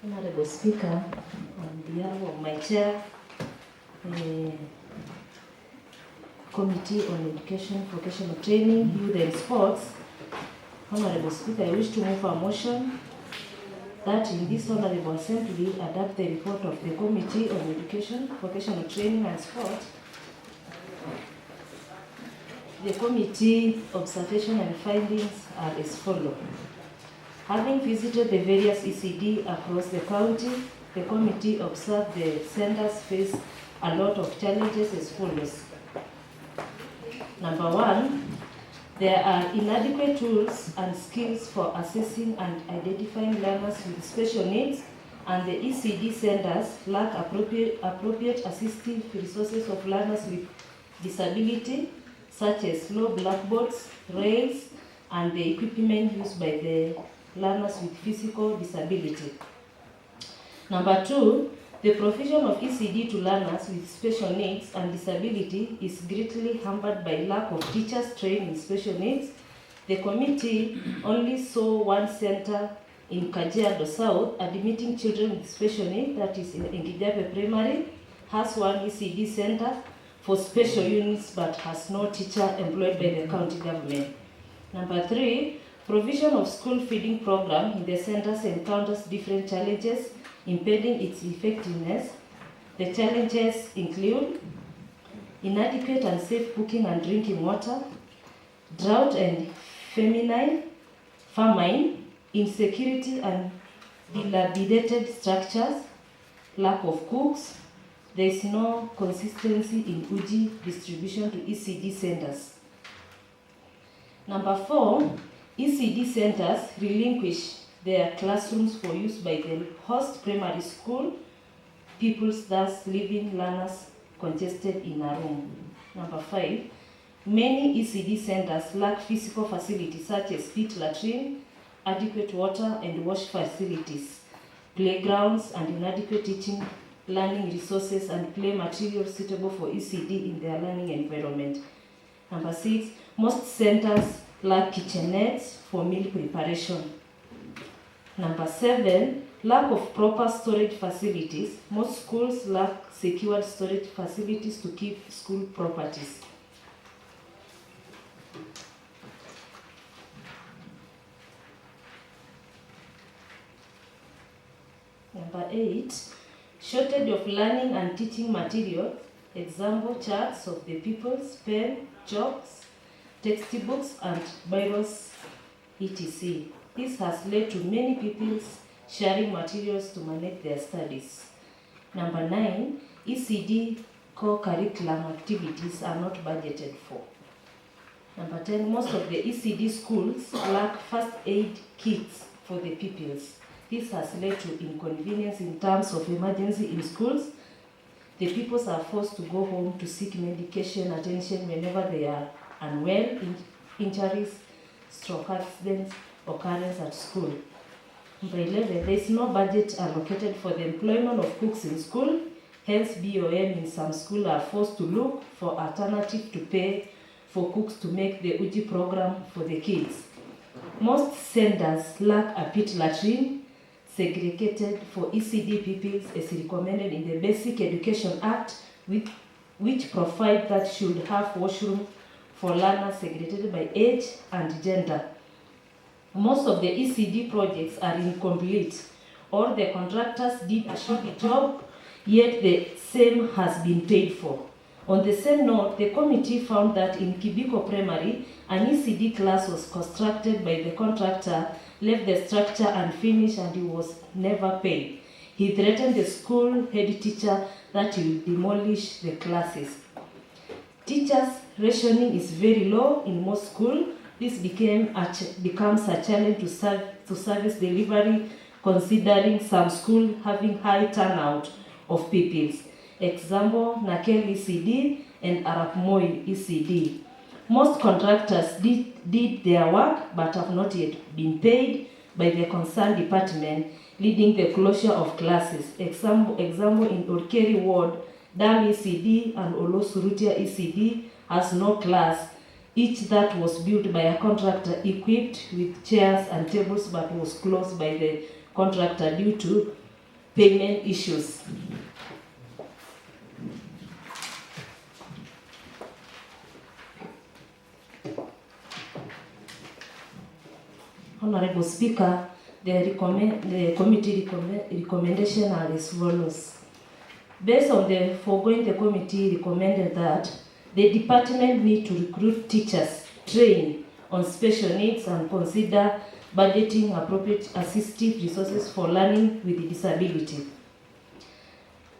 Honorable Speaker, on behalf of my chair, Committee on Education, Vocational Training, Youth and Sports, Honorable Speaker, I wish to move a motion that in this Honorable Assembly adopt the report of the Committee on Education, Vocational Training and Sport. The committee observation and findings are as follows. Having visited the various ECD across the county, the committee observed the centers face a lot of challenges as follows. Number one, there are inadequate tools and skills for assessing and identifying learners with special needs, and the ECD centers lack appropriate assistive resources of learners with disability, such as low blackboards, rails, and the equipment used by the learners with physical disability. Number two, the provision of ECD to learners with special needs and disability is greatly hampered by lack of teachers trained in special needs. The committee only saw one center in Kajiado South admitting children with special needs, that is in Kajiado Primary, has one ECD center for special units but has no teacher employed by the county government. Number three, provision of school feeding program in the centers encounters different challenges impeding its effectiveness. The challenges include inadequate and safe cooking and drinking water, drought and famine, insecurity and dilapidated structures, lack of cooks. There is no consistency in uji distribution to ECD centers. Number four, ECD centers relinquish their classrooms for use by the host primary school pupils, thus leaving learners congested in a room. Number five, many ECD centers lack physical facilities such as pit latrine, adequate water and wash facilities, playgrounds, and inadequate teaching, learning resources and play materials suitable for ECD in their learning environment. Number six, most centers lack kitchenettes for meal preparation. Number seven, lack of proper storage facilities. Most schools lack secured storage facilities to keep school properties. Number eight, shortage of learning and teaching material, example charts of the pupils, pen, chalks, textbooks and Bibles, etc. This has led to many pupils sharing materials to manage their studies. Number nine, ECD co-curriculum activities are not budgeted for. Number 10, most of the ECD schools lack first aid kits for the pupils. This has led to inconvenience in terms of emergency in schools. The pupils are forced to go home to seek medication attention whenever they are unwell, injuries, stroke accidents, occurrence at school. Number 11, there is no budget allocated for the employment of cooks in school. Hence, BOM in some schools are forced to look for alternatives to pay for cooks to make the UJI program for the kids. Most centers lack a pit latrine segregated for ECD pupils as recommended in the Basic Education Act, which provide that should have washroom for learners segregated by age and gender. Most of the ECD projects are incomplete, or the contractors did a shoddy job, yet the same has been paid for. On the same note, the committee found that in Kibiko Primary, an ECD class was constructed by the contractor, left the structure unfinished, and he was never paid. He threatened the school head teacher that he will demolish the classes. Teachers' rationing is very low in most schools. This becomes a challenge to service delivery, considering some schools having high turnout of pupils. Example, Nakel ECD and Arap Moi ECD. Most contractors did their work but have not yet been paid by the concerned department, leading the closure of classes. Example in Orkeri Ward, Dam ECD and Olosurutia ECD has no class, each that was built by a contractor equipped with chairs and tables but was closed by the contractor due to payment issues. Honorable Speaker, the committee recommendation are as follows. Based on the foregoing, the committee recommended that the department need to recruit teachers, train on special needs, and consider budgeting appropriate assistive resources for learning with disability.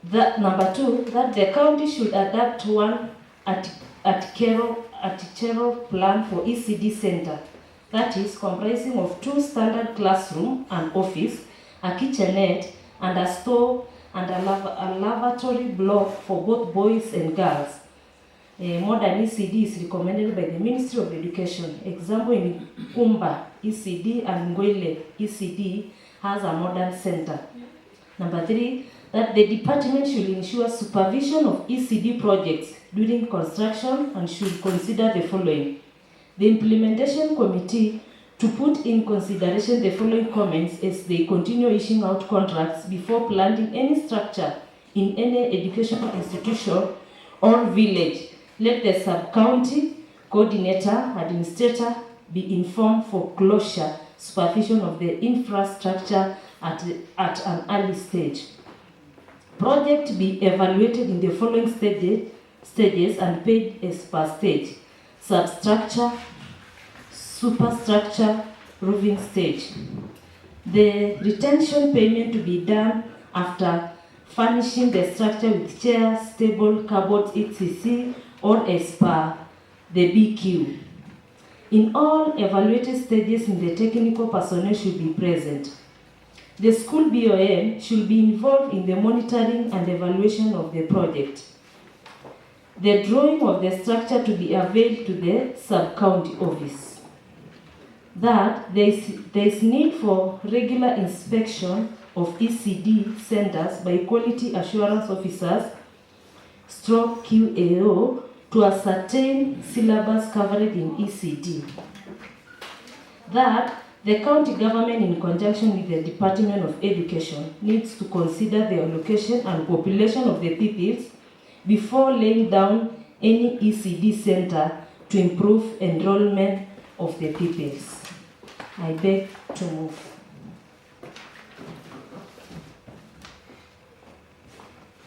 Number 2, that the county should adapt one architectural plan for ECD center, that is comprising of 2 standard classroom and office, a kitchenette, and a store, and a lavatory block for both boys and girls. Modern ECD is recommended by the Ministry of Education. Example, in Kumba ECD and Ngwele ECD has a modern center. Number 3, that the department should ensure supervision of ECD projects during construction and should consider the following. The implementation committee to put in consideration the following comments as they continue issuing out contracts before planting any structure in any educational institution or village. Let the sub-county coordinator, administrator be informed for closure, supervision of the infrastructure at an early stage. Project be evaluated in the following stages and paid as per stage. Substructure, superstructure, roofing stage. The retention payment to be done after furnishing the structure with chairs, table, cupboards, etc. or as per the BQ. In all evaluated stages, in the technical personnel should be present. The school BOM should be involved in the monitoring and evaluation of the project. The drawing of the structure to be availed to the sub-county office. That there is need for regular inspection of ECD centers by quality assurance officers, stroke QAO, to ascertain syllabus coverage in ECD. That the county government, in conjunction with the Department of Education, needs to consider the allocation and population of the pupils before laying down any ECD center to improve enrollment of the pupils. I beg to move.